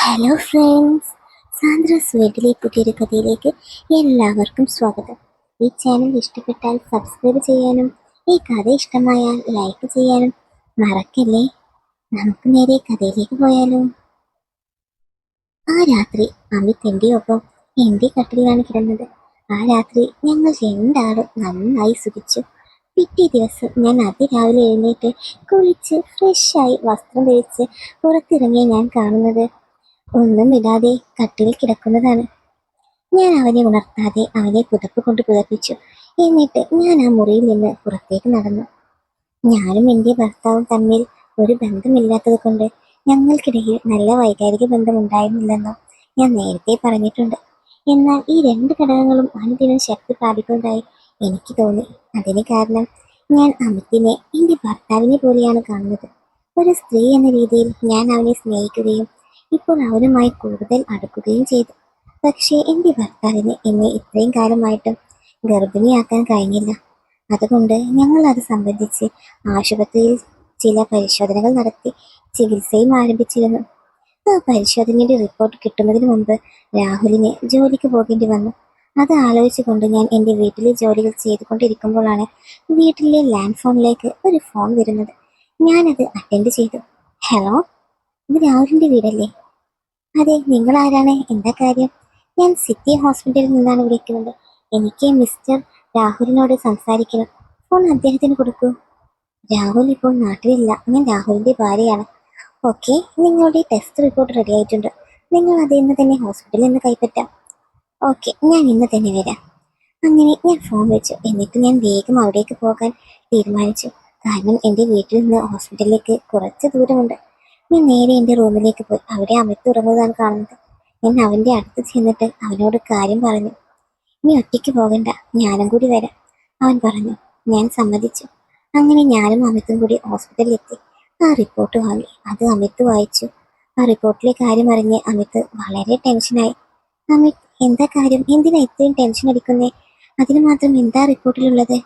Hello friends, Sandra's വീട്ടിലെ പുതിയൊരു കഥയിലേക്ക് എല്ലാവർക്കും സ്വാഗതം. ഈ ചാനൽ ഇഷ്ടപ്പെട്ടാൽ സബ്സ്ക്രൈബ് ചെയ്യാനും ഈ കഥ ഇഷ്ടമായാൽ ലൈക്ക് ചെയ്യാനും മറക്കല്ലേ. നമുക്ക് നേരെ കഥയിലേക്ക് പോയാലോ. ആ രാത്രി അമിത് എൻ്റെ ഒപ്പം എൻ്റെ കട്ടിലാണ് കിടന്നത്. ആ രാത്രി ഞങ്ങൾ രണ്ടാളും നന്നായി സുഖിച്ചു. പിറ്റേ ദിവസം ഞാൻ അതിരാവിലെ എഴുന്നേറ്റ് കുളിച്ച് ഫ്രഷായി വസ്ത്രം ധരിച്ച് പുറത്തിറങ്ങിയ ഞാൻ കാണുന്നത് ഒന്നും ഇടാതെ കട്ടിലിൽ കിടക്കുന്നതാണ്. ഞാൻ അവനെ ഉണർത്താതെ അവനെ പുതപ്പ് കൊണ്ട് പുതപ്പിച്ചു. എന്നിട്ട് ഞാൻ ആ മുറിയിൽ നിന്ന് പുറത്തേക്ക് നടന്നു. ഞാനും എൻ്റെ ഭർത്താവും തമ്മിൽ ഒരു ബന്ധമില്ലാത്തത് കൊണ്ട് ഞങ്ങൾക്കിടയിൽ നല്ല വൈകാരിക ബന്ധം ഉണ്ടായിരുന്നില്ലെന്നോ ഞാൻ നേരത്തെ പറഞ്ഞിട്ടുണ്ട്. എന്നാൽ ഈ രണ്ട് ഘടകങ്ങളും അനുദിനം ശക്തി പ്രാപിക്കുന്നതായി എനിക്ക് തോന്നി. അതിന് കാരണം ഞാൻ അമിതിനെ എൻ്റെ ഭർത്താവിനെ പോലെയാണ് കാണുന്നത്. ഒരു സ്ത്രീ എന്ന രീതിയിൽ ഞാൻ അവനെ സ്നേഹിക്കുകയും ഇപ്പോൾ അവനുമായി കൂടുതൽ അടുക്കുകയും ചെയ്തു. പക്ഷേ എൻ്റെ ഭർത്താവിന് എന്നെ ഇത്രയും കാലമായിട്ടും ഗർഭിണിയാക്കാൻ കഴിഞ്ഞില്ല. അതുകൊണ്ട് ഞങ്ങൾ അത് സംബന്ധിച്ച് ആശുപത്രിയിൽ ചില പരിശോധനകൾ നടത്തി ചികിത്സയും ആരംഭിച്ചിരുന്നു. ആ പരിശോധനയുടെ റിപ്പോർട്ട് കിട്ടുന്നതിന് മുമ്പ് രാഹുലിന് ജോലിക്ക് പോകേണ്ടി വന്നു. അത് ആലോചിച്ചുകൊണ്ട് ഞാൻ എൻ്റെ വീട്ടിലെ ജോലികൾ ചെയ്തുകൊണ്ടിരിക്കുമ്പോഴാണ് വീട്ടിലെ ലാൻഡ് ഫോണിലേക്ക് ഒരു ഫോൺ വരുന്നത്. ഞാനത് അറ്റൻഡ് ചെയ്തു. ഹലോ, ഇത് രാഹുലിൻ്റെ വീടല്ലേ? അതെ, നിങ്ങൾ ആരാണ്? എന്താ കാര്യം? ഞാൻ സിറ്റി ഹോസ്പിറ്റലിൽ നിന്നാണ് വിളിക്കുന്നത്. എനിക്ക് മിസ്റ്റർ രാഹുലിനോട് സംസാരിക്കണം. ഫോൺ അദ്ദേഹത്തിന് കൊടുക്കൂ. രാഹുൽ ഇപ്പോൾ നാട്ടിലില്ല. ഞാൻ രാഹുലിന്റെ ഭാര്യയാണ്. ഓക്കെ, നിങ്ങളുടെ ടെസ്റ്റ് റിപ്പോർട്ട് റെഡി ആയിട്ടുണ്ട്. നിങ്ങൾ അത് ഇന്ന് തന്നെ ഹോസ്പിറ്റലിൽ നിന്ന് കൈപ്പറ്റാം. ഓക്കെ, ഞാൻ ഇന്ന് തന്നെ വരാം. അങ്ങനെ ഞാൻ ഫോൺ വെച്ചു. എന്നിട്ട് ഞാൻ വേഗം അവിടേക്ക് പോകാൻ തീരുമാനിച്ചു. കാരണം എൻ്റെ വീട്ടിൽ നിന്ന് ഹോസ്പിറ്റലിലേക്ക് കുറച്ച് ദൂരമുണ്ട്. ഞാൻ നേരെ എൻ്റെ റൂമിലേക്ക് പോയി. അവിടെ അമിത് ഉറങ്ങുന്നതാണ് കാണുന്നത്. ഞാൻ അവൻ്റെ അടുത്ത് ചെന്നിട്ട് അവനോട് കാര്യം പറഞ്ഞു. നീ ഒറ്റയ്ക്ക് പോകണ്ട, ഞാനും കൂടി വരാം, അവൻ പറഞ്ഞു. ഞാൻ സമ്മതിച്ചു. അങ്ങനെ ഞാനും അമിതും കൂടി ഹോസ്പിറ്റലിൽ എത്തി. ആ റിപ്പോർട്ട് വാങ്ങി. അത് അമിത് വായിച്ചു. ആ റിപ്പോർട്ടിലെ കാര്യം അറിഞ്ഞ് അമിത് വളരെ ടെൻഷനായി. അമിത്, എന്താ കാര്യം? എന്തിനാ ഇത്രയും ടെൻഷൻ അടിക്കുന്നേ? അതിന് മാത്രം എന്താ റിപ്പോർട്ടിലുള്ളത്?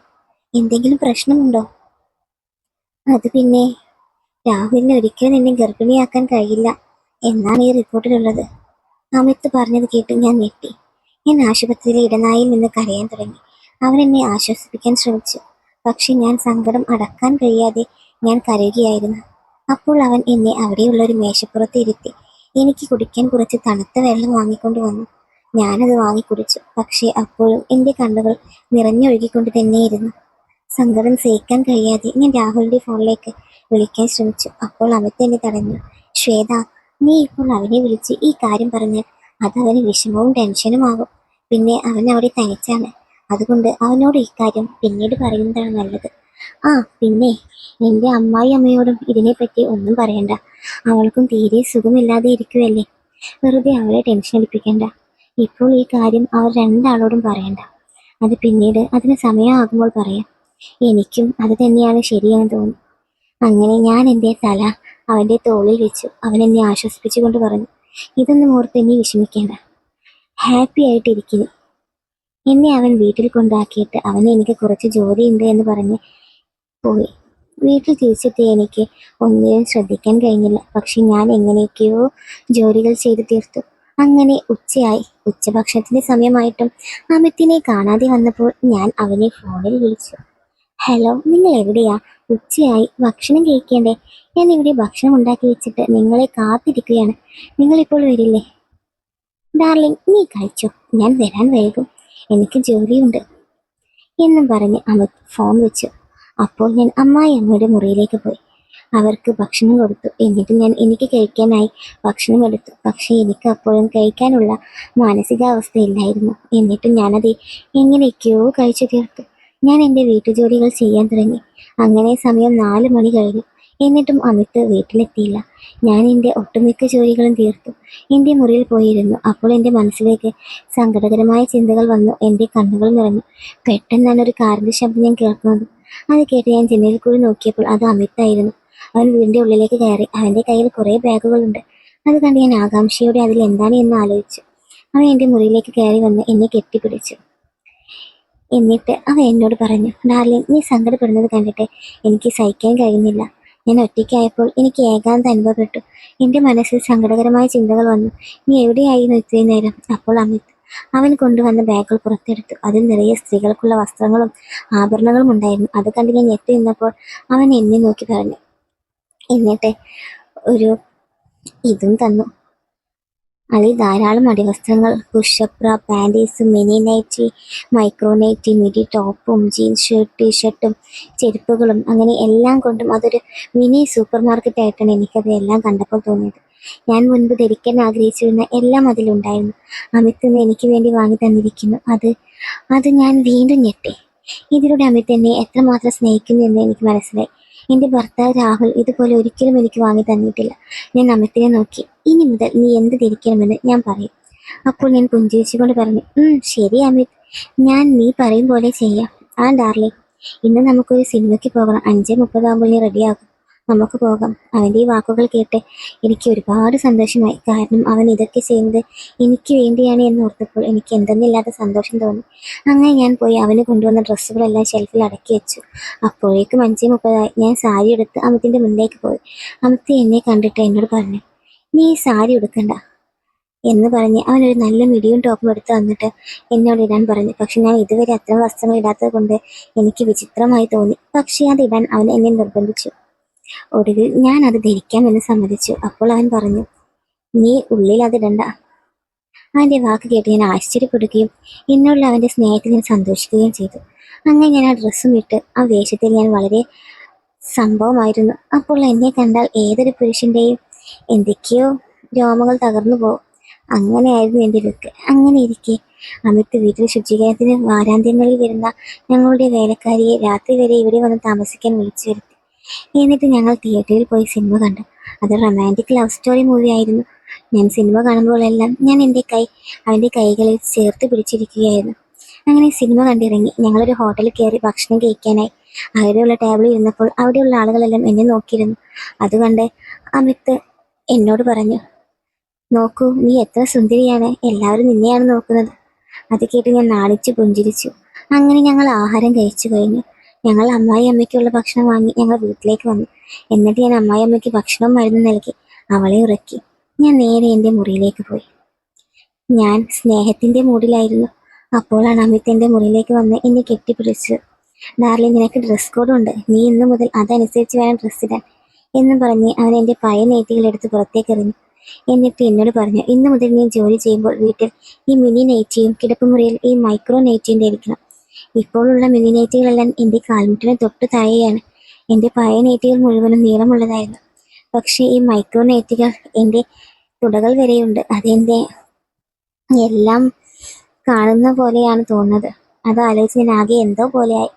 എന്തെങ്കിലും പ്രശ്നമുണ്ടോ? അത് പിന്നെ രാഹുലിന് ഒരിക്കലും എന്നെ ഗർഭിണിയാക്കാൻ കഴിയില്ല എന്നാണ് ഈ റിപ്പോർട്ടിലുള്ളത്. അമിത് പറഞ്ഞത് കേട്ട് ഞാൻ ഞെട്ടി. ഞാൻ ആശുപത്രിയിലെ ഇടനായിൽ നിന്ന് കരയാൻ തുടങ്ങി. അവൻ എന്നെ ആശ്വസിപ്പിക്കാൻ ശ്രമിച്ചു. പക്ഷെ ഞാൻ സങ്കടം അടക്കാൻ കഴിയാതെ ഞാൻ കരയുകയായിരുന്നു. അപ്പോൾ അവൻ എന്നെ അവിടെയുള്ള ഒരു മേശപ്പുറത്ത് ഇരുത്തി എനിക്ക് കുടിക്കാൻ കുറച്ച് തണുത്ത വെള്ളം വാങ്ങിക്കൊണ്ട് വന്നു. ഞാനത് വാങ്ങിക്കുടിച്ചു. പക്ഷേ അപ്പോഴും എൻ്റെ കണ്ണുകൾ നിറഞ്ഞൊഴുകിക്കൊണ്ട് തന്നെയിരുന്നു. സങ്കടം സഹിക്കാൻ കഴിയാതെ ഞാൻ രാഹുലിന്റെ ഫോണിലേക്ക് വിളിക്കാൻ ശ്രമിച്ചു. അപ്പോൾ അമിത് എന്നെ തടഞ്ഞു. ശ്വേത, നീ ഇപ്പോൾ അവനെ വിളിച്ച് ഈ കാര്യം പറഞ്ഞാൽ അത് അവന് വിഷമവും ടെൻഷനുമാകും. പിന്നെ അവൻ അവിടെ തനിച്ചാണ്. അതുകൊണ്ട് അവനോട് ഇക്കാര്യം പിന്നീട് പറയുന്നതാണ് നല്ലത്. ആ പിന്നെ നിന്റെ അമ്മായി അമ്മയോടും ഇതിനെപ്പറ്റി ഒന്നും പറയണ്ട. അവൾക്കും തീരെ സുഖമില്ലാതെ ഇരിക്കുകയല്ലേ. വെറുതെ അവളെ ടെൻഷൻ അടിപ്പിക്കണ്ട. ഇപ്പോൾ ഈ കാര്യം അവർ രണ്ടാളോടും പറയണ്ട. അത് പിന്നീട് അതിന് സമയമാകുമ്പോൾ പറയാം. എനിക്കും അത് തന്നെയാണ് ശരിയെന്ന് തോന്നി. അങ്ങനെ ഞാൻ എൻ്റെ തല അവൻ്റെ തോളിൽ വെച്ചു. അവൻ എന്നെ ആശ്വസിപ്പിച്ചുകൊണ്ട് പറഞ്ഞു, ഇതൊന്നും ഓർത്ത് എന്നെ വിഷമിക്കേണ്ട, ഹാപ്പി ആയിട്ടിരിക്കുന്നു. എന്നെ അവൻ വീട്ടിൽ കൊണ്ടാക്കിയിട്ട് അവന് എനിക്ക് കുറച്ച് ജോലിയുണ്ട് എന്ന് പറഞ്ഞ് പോയി. വീട്ടിൽ തിരിച്ചെത്തിയ എനിക്ക് ഒന്നിനും ശ്രദ്ധിക്കാൻ കഴിഞ്ഞില്ല. പക്ഷെ ഞാൻ എങ്ങനെയൊക്കെയോ ജോലികൾ ചെയ്തു തീർത്തു. അങ്ങനെ ഉച്ചയായി. ഉച്ചഭക്ഷണത്തിന്റെ സമയമായിട്ടും അമിതിനെ കാണാതെ വന്നപ്പോൾ ഞാൻ അവനെ ഫോണിൽ വിളിച്ചു. ഹലോ, നിങ്ങൾ എവിടെയാ? ഉച്ചയായി, ഭക്ഷണം കഴിക്കേണ്ടേ? ഞാൻ ഇവിടെ ഭക്ഷണം ഉണ്ടാക്കി വെച്ചിട്ട് നിങ്ങളെ കാത്തിരിക്കുകയാണ്. നിങ്ങളിപ്പോൾ വരില്ലേ? ഡാർലിംഗ്, നീ കഴിച്ചോ, ഞാൻ വരാൻ വൈകും, എനിക്ക് ജോലിയുണ്ട് എന്നും പറഞ്ഞ് അമിത് ഫോൺ വെച്ചു. അപ്പോൾ ഞാൻ അമ്മായി അമ്മയുടെ മുറിയിലേക്ക് പോയി. അവർക്ക് ഭക്ഷണം കൊടുത്തു. എന്നിട്ട് ഞാൻ എനിക്ക് കഴിക്കാനായി ഭക്ഷണം എടുത്തു. പക്ഷേ എനിക്ക് അപ്പോഴും കഴിക്കാനുള്ള മാനസികാവസ്ഥയില്ലായിരുന്നു. എന്നിട്ടും ഞാനത് എങ്ങനെയൊക്കെയോ കഴിച്ചു തീർത്തു. ഞാൻ എൻ്റെ വീട്ടുജോലികൾ ചെയ്യാൻ തുടങ്ങി. അങ്ങനെ സമയം 4 മണി കഴിഞ്ഞു. എന്നിട്ടും അമിത് വീട്ടിലെത്തിയില്ല. ഞാൻ എൻ്റെ ഒട്ടുമിക്ക ജോലികളും തീർത്തു. എൻ്റെ മുറിയിൽ പോയിരുന്നു. അപ്പോൾ എൻ്റെ മനസ്സിലേക്ക് സങ്കടകരമായ ചിന്തകൾ വന്നു. എൻ്റെ കണ്ണുകൾ നിറഞ്ഞു. പെട്ടെന്നാണ് ഒരു കാറിൻ്റെ ശബ്ദം ഞാൻ കേൾക്കുന്നത്. അത് കേട്ട് ഞാൻ ജനലിൽ കൂടി നോക്കിയപ്പോൾ അത് അമിതായിരുന്നു. അവൻ വീടിൻ്റെ ഉള്ളിലേക്ക് കയറി. അവൻ്റെ കയ്യിൽ കുറേ ബാഗുകളുണ്ട്. അത് കണ്ട് ഞാൻ ആകാംക്ഷയോടെ അതിൽ എന്താണ് എന്ന് ആലോചിച്ചു. അവൻ എൻ്റെ മുറിയിലേക്ക് കയറി വന്ന് എന്നെ കെട്ടിപ്പിടിച്ചു. എന്നിട്ട് അവൻ എന്നോട് പറഞ്ഞു, ഡാർലിംഗ്, നീ സങ്കടപ്പെടുന്നത് കണ്ടിട്ട് എനിക്ക് സഹിക്കാൻ കഴിയുന്നില്ല. ഞാൻ ഒറ്റയ്ക്കായപ്പോൾ എനിക്ക് ഏകാന്തം അനുഭവപ്പെട്ടു. എൻ്റെ മനസ്സിൽ സങ്കടകരമായ ചിന്തകൾ വന്നു. നീ എവിടെയായിരുന്നു ഇത്രയും നേരം? അപ്പോൾ അമിത് അവൻ കൊണ്ടുവന്ന ബാഗുകൾ പുറത്തെടുത്തു. അതിൽ നിറയെ സ്ത്രീകൾക്കുള്ള വസ്ത്രങ്ങളും ആഭരണങ്ങളും ഉണ്ടായിരുന്നു. അത് കണ്ട് ഞാൻ ഞെട്ടി നിന്നപ്പോൾ അവൻ എന്നെ നോക്കി പറഞ്ഞു, എന്നിട്ട് ഒരു ഇതും തന്നു. അതിൽ ധാരാളം അടിവസ്ത്രങ്ങൾ, പുഷപ്ര, panties, mini nightie, micro nightie, midi ടോപ്പും ജീൻസ് ഷർട്ട്, ടീഷർട്ടും ചെരുപ്പുകളും, അങ്ങനെ എല്ലാം കൊണ്ടും അതൊരു മിനി സൂപ്പർ മാർക്കറ്റ് ആയിട്ടാണ് എനിക്കത് എല്ലാം കണ്ടപ്പോൾ തോന്നിയത്. ഞാൻ മുൻപ് ധരിക്കാൻ ആഗ്രഹിച്ചിരുന്ന എല്ലാം അതിലുണ്ടായിരുന്നു. അമിത് ഇന്ന് എനിക്ക് വേണ്ടി വാങ്ങി തന്നിരിക്കുന്നു. അത് ഞാൻ വീണ്ടും ഞെട്ടി. ഇതിലൂടെ അമിത് എന്നെ എത്രമാത്രം സ്നേഹിക്കുന്നു എന്ന് എനിക്ക് മനസ്സിലായി. എൻ്റെ ഭർത്താവ് രാഹുൽ ഇതുപോലെ ഒരിക്കലും എനിക്ക് വാങ്ങി തന്നിട്ടില്ല. ഞാൻ അമിത്തിനെ നോക്കി. ഇനി മുതൽ നീ എന്ത് ധരിക്കണമെന്ന് ഞാൻ പറയും. അപ്പോൾ ഞാൻ പുഞ്ചിരിച്ചുകൊണ്ട് പറഞ്ഞു, ശരി അമിത്, ഞാൻ നീ പറയും പോലെ ചെയ്യാം. ആ ഡാർലിംഗ്, ഇന്ന് നമുക്കൊരു സിനിമയ്ക്ക് പോകണം. 5:30 നീ റെഡിയാകും, നമുക്ക് പോകാം. അവൻ്റെ ഈ വാക്കുകൾ കേട്ട് എനിക്ക് ഒരുപാട് സന്തോഷമായി. കാരണം അവൻ ഇതൊക്കെ ചെയ്യുന്നത് എനിക്ക് വേണ്ടിയാണ് എന്ന് ഓർത്തപ്പോൾ എനിക്ക് എന്തെന്നില്ലാത്ത സന്തോഷം തോന്നി. അങ്ങനെ ഞാൻ പോയി അവന് കൊണ്ടുവന്ന ഡ്രസ്സുകളെല്ലാം ഷെൽഫിൽ അടക്കി വെച്ചു. അപ്പോഴേക്കും 5:30 ഞാൻ സാരി എടുത്ത് അമിത്തിൻ്റെ മുന്നിലേക്ക് പോയി. അമിത്ത് എന്നെ കണ്ടിട്ട് എന്നോട് പറഞ്ഞു, നീ ഈ സാരി ഉടുക്കണ്ട എന്ന് പറഞ്ഞ് അവനൊരു നല്ല മിടിയും ടോപ്പും എടുത്ത് തന്നിട്ട് എന്നോട് ഇടാൻ പറഞ്ഞു. പക്ഷെ ഞാൻ ഇതുവരെ അത്തരം വസ്ത്രങ്ങൾ ഇടാത്തത് കൊണ്ട് എനിക്ക് വിചിത്രമായി തോന്നി. പക്ഷെ അതിടാൻ അവൻ എന്നെ നിർബന്ധിച്ചു. ഒടുവിൽ ഞാൻ അത് ധരിക്കാമെന്ന് സമ്മതിച്ചു. അപ്പോൾ അവൻ പറഞ്ഞു, നീ ഉള്ളിൽ അതിടണ്ട. അവൻ്റെ വാക്ക് കേട്ട് ഞാൻ ആശ്ചര്യപ്പെടുകയും എന്നോടുള്ള അവൻ്റെ സ്നേഹത്തിൽ ഞാൻ സന്തോഷിക്കുകയും ചെയ്തു. അങ്ങനെ ഞാൻ ആ ഡ്രസ്സും ഇട്ട് ആ വേഷത്തിൽ ഞാൻ വളരെ സംഭവമായിരുന്നു. അപ്പോൾ എന്നെ കണ്ടാൽ ഏതൊരു പുരുഷൻ്റെയും എന്തൊക്കെയോ രോമങ്ങൾ തകർന്നു പോകും. അങ്ങനെയായിരുന്നു എൻ്റെ ലുക്ക്. അങ്ങനെ ഇരിക്കെ അമിത് വീട്ടിൽ ശുചീകരണത്തിന് വാരാന്ത്യങ്ങളിൽ വരുന്ന ഞങ്ങളുടെ വേലക്കാരിയെ രാത്രി വരെ ഇവിടെ വന്ന് താമസിക്കാൻ വിളിച്ചു വരുത്തി. എന്നിട്ട് ഞങ്ങൾ തിയേറ്ററിൽ പോയി സിനിമ കണ്ടു. അത് റൊമാൻറ്റിക് ലവ് സ്റ്റോറി മൂവി ആയിരുന്നു. ഞാൻ സിനിമ കാണുമ്പോഴെല്ലാം ഞാൻ എൻ്റെ കൈ അവൻ്റെ കൈകളിൽ ചേർത്ത് പിടിച്ചിരിക്കുകയായിരുന്നു. അങ്ങനെ സിനിമ കണ്ടിറങ്ങി ഞങ്ങളൊരു ഹോട്ടലിൽ കയറി ഭക്ഷണം കഴിക്കാനായി. അവിടെയുള്ള ടേബിളിൽ ഇരുന്നപ്പോൾ അവിടെയുള്ള ആളുകളെല്ലാം എന്നെ നോക്കിയിരുന്നു. അതുകൊണ്ട് അമിത് എന്നോട് പറഞ്ഞു, നോക്കൂ, നീ എത്ര സുന്ദരിയാണ്, എല്ലാവരും നിന്നെയാണ് നോക്കുന്നത്. അത് കേട്ട് ഞാൻ നാണിച്ച് പുഞ്ചിരിച്ചു. അങ്ങനെ ഞങ്ങൾ ആഹാരം കഴിച്ചു കഴിഞ്ഞു. ഞങ്ങൾ അമ്മായി അമ്മയ്ക്കുള്ള ഭക്ഷണം വാങ്ങി ഞങ്ങൾ വീട്ടിലേക്ക് വന്നു. എന്നിട്ട് ഞാൻ അമ്മായി അമ്മയ്ക്ക് ഭക്ഷണവും മരുന്ന് നൽകി അവളെ ഉറക്കി. ഞാൻ നേരെ എൻ്റെ മുറിയിലേക്ക് പോയി. ഞാൻ സ്നേഹത്തിൻ്റെ മൂഡിലായിരുന്നു. അപ്പോഴാണ് അമിത് എൻ്റെ മുറിയിലേക്ക് വന്ന് എന്നെ കെട്ടിപ്പിടിച്ചത്. ഡാർലിംഗ്, നിനക്ക് ഡ്രസ് കോഡുണ്ട്, നീ ഇന്ന് മുതൽ അതനുസരിച്ച് വേണം ഡ്രസ്സ് ഇടാൻ എന്നും പറഞ്ഞ് അവൻ എൻ്റെ പഴയ നൈറ്റികൾ എടുത്ത് പുറത്തേക്ക് എറിഞ്ഞു. എന്നിട്ട് എന്നോട് പറഞ്ഞു, ഇന്നു മുതൽ നീ ജോലി ചെയ്യുമ്പോൾ വീട്ടിൽ ഈ മിനി നൈറ്റിയും കിടപ്പുമുറിയിൽ ഈ മൈക്രോ നൈറ്റിയും ധരിക്കണം. ഇപ്പോഴുള്ള മിനി നൈറ്റികളെല്ലാം എൻ്റെ കാൽമുട്ടിന് തൊട്ട് താഴെയാണ്. എൻ്റെ പഴയ നൈറ്റികൾ മുഴുവനും നീളമുള്ളതായിരുന്നു. പക്ഷേ ഈ മൈക്രോ നൈറ്റികൾ എൻ്റെ തുടകൾ വരെയുണ്ട്. അതെൻ്റെ എല്ലാം കാണുന്ന പോലെയാണ് തോന്നുന്നത്. അത് ആലോചിച്ച് ഞാൻ ആകെ എന്തോ പോലെയായി.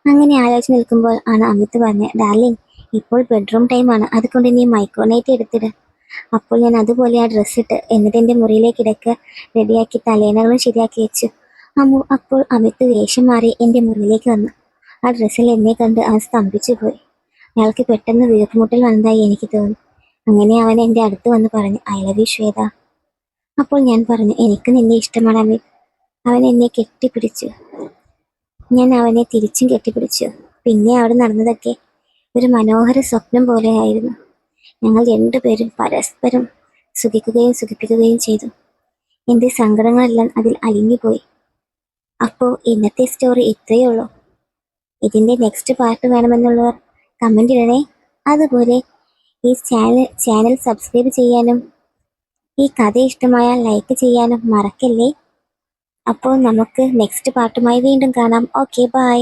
അങ്ങനെ ആലോചിച്ച് നിൽക്കുമ്പോൾ ആണ് അമിത് പറഞ്ഞത്, ഡാർലിംഗ്, ഇപ്പോൾ ബെഡ്റൂം ടൈമാണ്, അതുകൊണ്ട് നീ മൈക്രോ നൈറ്റ് എടുത്തിട്. അപ്പോൾ ഞാൻ അതുപോലെ ആ ഡ്രസ്സ് ഇട്ട് എന്നിട്ട് എൻ്റെ മുറിയിലേക്ക് ഇടയ്ക്ക് റെഡിയാക്കി തലേണകളും ശരിയാക്കി വെച്ചു. അപ്പോൾ അമിത് വേഷം മാറി എൻ്റെ മുറിയിലേക്ക് വന്നു. ആ ഡ്രസ്സിൽ എന്നെ കണ്ട് അവൻ സ്തംഭിച്ചു പോയി. അയാൾക്ക് പെട്ടെന്ന് വീർപ്പുമുട്ടൽ വന്നതായി എനിക്ക് തോന്നി. അങ്ങനെ അവൻ എൻ്റെ അടുത്ത് വന്ന് പറഞ്ഞു, ഐ ലവ് യു ശ്വേത. അപ്പോൾ ഞാൻ പറഞ്ഞു, എനിക്ക് നിന്നെ ഇഷ്ടമാണ് അമിത്. അവൻ എന്നെ കെട്ടിപ്പിടിച്ചു. ഞാൻ അവനെ തിരിച്ചും കെട്ടിപ്പിടിച്ചു. പിന്നെ അവിടെ നടന്നതൊക്കെ ഒരു മനോഹര സ്വപ്നം പോലെയായിരുന്നു. ഞങ്ങൾ രണ്ടുപേരും പരസ്പരം സുഖിക്കുകയും സുഖിപ്പിക്കുകയും ചെയ്തു. എൻ്റെ സങ്കടങ്ങളെല്ലാം അതിൽ അലിഞ്ഞുപോയി. അപ്പോൾ ഇന്നത്തെ സ്റ്റോറി ഇത്രയേ ഉള്ളൂ. ഇതിൻ്റെ നെക്സ്റ്റ് പാർട്ട് വേണമെന്നുള്ളവർ കമൻ്റ് ഇടണേ. അതുപോലെ ഈ ചാനൽ സബ്സ്ക്രൈബ് ചെയ്യാനും ഈ കഥ ഇഷ്ടമായാൽ ലൈക്ക് ചെയ്യാനും മറക്കല്ലേ. അപ്പോൾ നമുക്ക് നെക്സ്റ്റ് പാർട്ടുമായി വീണ്ടും കാണാം. Okay, by.